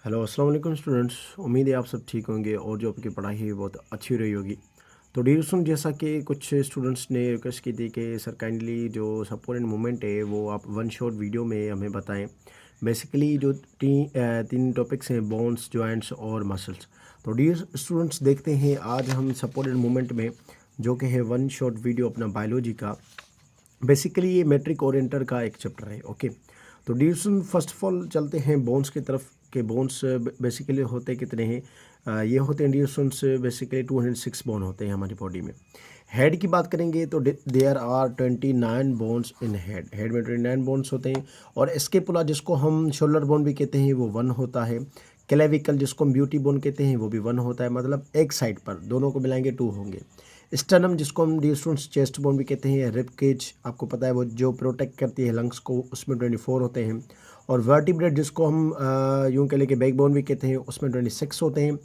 Hello अस्सलाम वालेकुम students. उम्मीद है आप सब ठीक होंगे और जो आपकी पढ़ाई है बहुत अच्छी रही होगी। तो डियर स्टूडेंट, जैसा कि कुछ स्टूडेंट्स ने रिक्वेस्ट की थी कि सर काइंडली जो सपोर्ट एंड मूवमेंट है वो आप वन शॉट वीडियो में हमें बताएं। बेसिकली जो तीन टॉपिक्स हैं, बोन्स, जॉइंट्स और मसल्स। तो डियर स्टूडेंट्स, देखते हैं आज हम सपोर्ट एंड मूवमेंट में जो कि है वन शॉट वीडियो अपना बायोलॉजी का। बेसिकली ये मैट्रिक ओरिएंटर का एक चैप्टर है। ओके, तो डिवीजन फर्स्ट ऑफ ऑल चलते हैं बोन्स की तरफ के बोन्स बेसिकली होते कितने हैं। ये होते हैं डिवीजन्स बेसिकली 206 बोन होते हैं हमारी बॉडी में। हेड की बात करेंगे तो there are 29 bones in head. Head में 29 बोन्स होते हैं। और स्केपुला जिसको हम शोल्डर बोन भी कहते हैं वो 1 होता है। क्लेविकल जिसको हम ब्यूटी बोन कहते हैं वो भी 1 होता है, मतलब एक साइड पर, दोनों को मिलाएंगे 2 होंगे। स्टर्नम जिसको हम डिस्टेंस चेस्ट बोन भी कहते हैं, रिब केज आपको पता है वो जो प्रोटेक्ट करती है लंग्स को, उसमें 24 होते हैं। और वर्टिब्रेट जिसको हम यूँ कह लें कि बैक बोन भी कहते हैं, उसमें 26 होते हैं।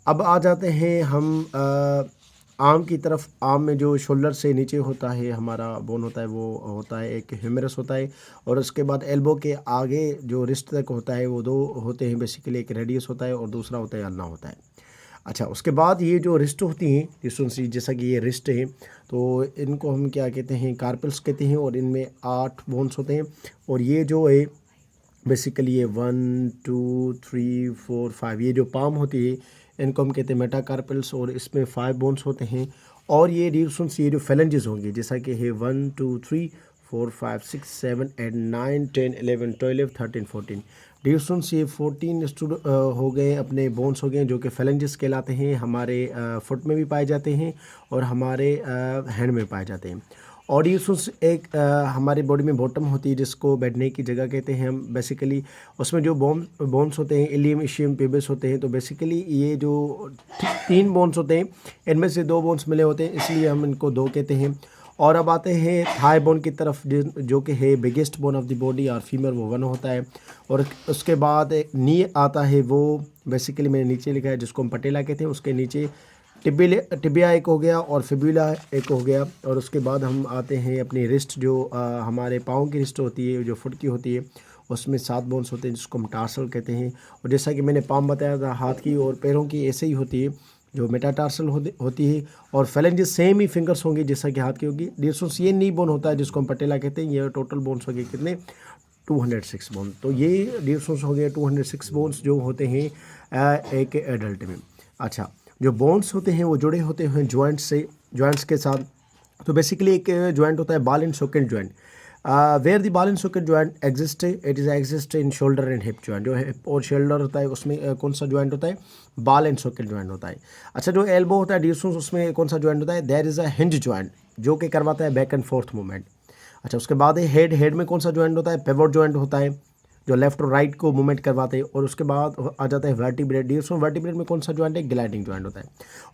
अब आ जाते हैं हम आर्म की तरफ। आर्म में जो शोल्डर से नीचे होता है हमारा बोन होता है वो होता है एक ह्यूमरस होता है। और उसके बाद एल्बो के आगे जो रिस्ट तक होता है वो 2 होते हैं बेसिकली, एक रेडियस होता है और दूसरा होता है अल्ना होता है। अच्छा, उसके बाद ये जो रिस्ट होती हैं रिस्टोंसी, जैसा कि ये रिस्ट है तो इनको हम क्या कहते हैं, कार्पल्स कहते हैं। और इनमें 8 बोन्स होते हैं। और ये जो है बेसिकली ये 1 2 3 4 5 ये जो पाम होती है इनको हम कहते हैं मेटाकार्पल्स। और इसमें 5 बोन्स होते हैं। और ये डिविजन्स, ये जो फेलेंजेस होंगे जैसा कि है 1 2 3 4 5 6 7 8 9 10 11 12 13 14 डिविजन्स। ये 14 हो गए अपने बोन्स हो गए जो कि फेलेंजेस कहलाते हैं। हमारे फुट में भी पाए जाते हैं और हमारे हैंड में पाए जाते हैं। और डिविजन्स एक हमारी बॉडी में बॉटम होती है जिसको बैठने की जगह कहते हैं हम बेसिकली। उसमें जो बोन्स होते हैं, इलियम, इशियम, पेबस होते हैं। तो बेसिकली ये जो 3 बोन्स होते हैं इनमें से 2 बोन्स मिले होते हैं, इसलिए हम इनको 2 कहते हैं। और अब आते हैं थाई बोन की तरफ जो कि है biggest bone of the body, और फीमर वो 1 होता है। और उसके बाद नी आता है, वो बेसिकली मैंने नीचे लिखा है जिसको हम पटेला कहते हैं। उसके नीचे टिबिया एक हो गया और फिब्यूला एक हो गया। और उसके बाद हम आते हैं अपनी रिस्ट, जो हमारे पाँव की रिस्ट होती है, जो फुट की होती है, उसमें 7 बोन्स होते हैं जिसको हम टार्सल कहते हैं। और जैसा कि मैंने पाम बताया था हाथ की और पैरों की, ऐसे ही होती है जो मेटाटार्सल होती है। और फेलेंजेस सेम ही फिंगर्स होंगे जैसा कि हाथ की होगी। डिस्टेंस ये नी बोन होता है जिसको हम पटेला कहते हैं। ये टोटल बोन्स हो गए कितने, 206 बोन। तो ये डिस्टेंस हो गए 206 बोन्स जो होते हैं एक एडल्ट में। अच्छा, जो बोन्स होते हैं वो जुड़े होते हैं जॉइंट्स से, जॉइंट्स के साथ। तो बेसिकली एक जॉइंट होता है ball and socket joint. Where the ball and socket joint exist, it is exist in shoulder and hip joint. जो हिप और शोल्डर होता है उसमें कौन सा जॉइंट होता है, बॉल एंड सॉकेट जॉइंट होता है। अच्छा, जो एल्बो होता है डिस्टेंस, उसमें कौन सा जॉइंट होता है, there is a hinge joint जो कि करवाता है बैक एंड फोर्थ मूवमेंट। अच्छा, उसके बाद है हेड। हेड में कौन सा जॉइंट होता है, पिवोट जॉइंट होता है जो लेफ्ट और राइट को मूवमेंट करवाते हैं। और उसके बाद आ जाता है वर्टिब्रेट। डिस्टेंस वर्टिब्रेट में कौन सा जॉइंट है, ग्लाइडिंग जॉइंट होता है।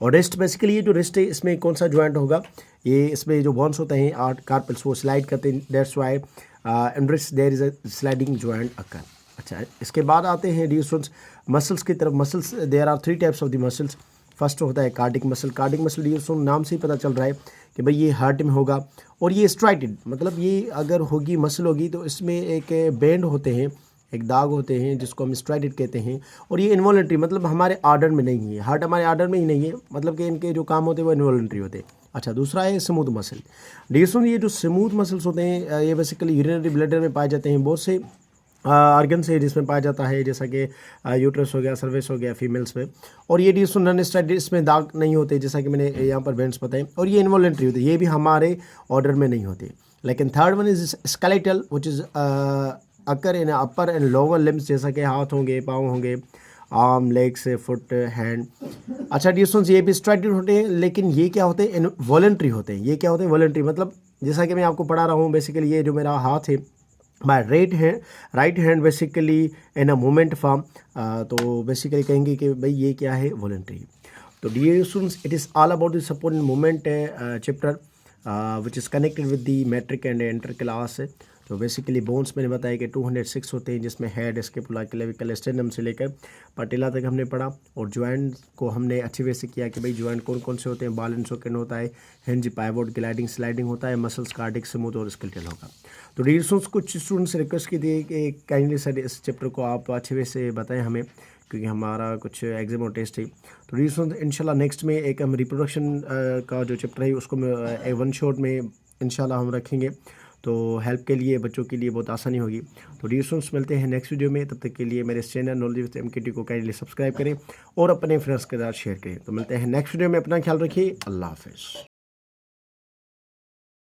और रिस्ट, बेसिकली ये जो रिस्ट है इसमें कौन सा जॉइंट होगा, ये इसमें जो बोन्स होते हैं 8 कार्पल्स वो स्लाइड करते हैं, that's why in wrist there is a sliding joint occur. अच्छा, इसके बाद आते हैं डिस्टेंस मसल्स की तरफ। Muscles, there are 3 types of the muscles. First होता है cardiac muscle. Cardiac muscle distance नाम से ही पता चल रहा है कि भाई ये हार्ट में होगा। और ये स्ट्राइटेड, मतलब ये अगर होगी मसल होगी तो इसमें एक बैंड होते हैं, एक दाग होते हैं जिसको हम स्ट्राइडेड कहते हैं। और ये इन्वॉलंटरी, मतलब हमारे आर्डर में नहीं है, हार्ट हमारे आर्डर में ही नहीं है, मतलब कि इनके जो काम होते हैं वो इन्वॉलंटरी होते हैं। अच्छा, दूसरा है स्मूथ मसल। डिस्टेंस ये जो स्मूथ मसल्स होते हैं ये बेसिकली यूरिनरी ब्लैडर में पाए जाते हैं, बहुत से आर्गन से जिसमें पाया जाता है, जैसा कि यूट्रस हो गया, सर्विस हो गया फीमेल्स में। और ये डिस्टेंस नॉन स्ट्राइडेड, इसमें दाग नहीं होते जैसा कि मैंने यहाँ पर वेंट्स बताए। और ये इन्वॉलंटरी होते हैं, ये भी हमारे ऑर्डर में नहीं होते। लेकिन third one is skeletal which is occur in upper and lower limbs, जैसा कि हाथ होंगे, पाँव होंगे, आर्म, लेग्स, फुट, हैंड। अच्छा, डिस्टेंस ये भी स्ट्राइटेड होते हैं, लेकिन ये क्या होते हैं, वॉलंटरी होते हैं। ये क्या होते हैं, वॉलंटरी, मतलब जैसा कि मैं आपको पढ़ा रहा हूँ बेसिकली ये जो मेरा हाथ है, my right hand basically in a movement form. तो बेसिकली कहेंगे कि भाई ये क्या है, वॉलंटरी। तो dear students, it is all about the support in movement chapter which is connected with the matric and inter class. तो बेसिकली बोन्स मैंने बताया कि 206 होते हैं, जिसमें हेड, स्कैपुला, क्लेविकल, स्टेर्नम से लेकर पटेला तक हमने पढ़ा। और जॉइंट को हमने अच्छे वे से किया कि भाई जॉइंट कौन कौन से होते हैं। बॉल एंड सॉकेट होता है, हिंज, पाइवोट, ग्लाइडिंग, स्लाइडिंग होता है, मसल्स, कार्डिक, स्मूथ और स्केलेटल होगा। तो डियर स्टूडेंट्स, कुछ स्टूडेंट्स रिक्वेस्ट की थी कि काइंडली सर इस चैप्टर को आप अच्छे वे से बताएं हमें, क्योंकि हमारा कुछ एग्जाम और टेस्ट है। तो डियर स्टूडेंट्स, इंशाल्लाह नेक्स्ट में एक हम रिप्रोडक्शन का जो चैप्टर है उसको मैं वन शॉट में इंशाल्लाह हम रखेंगे, तो हेल्प के लिए, बच्चों के लिए बहुत आसानी होगी। तो डियर स्टूडेंट्स, मिलते हैं नेक्स्ट वीडियो में। तब तक के लिए मेरे इस चैनल नॉलेज विद MKT को काइंडली सब्सक्राइब करें और अपने फ्रेंड्स के साथ शेयर करें। तो मिलते हैं नेक्स्ट वीडियो में। अपना ख्याल रखिए। अल्लाह हाफिज़।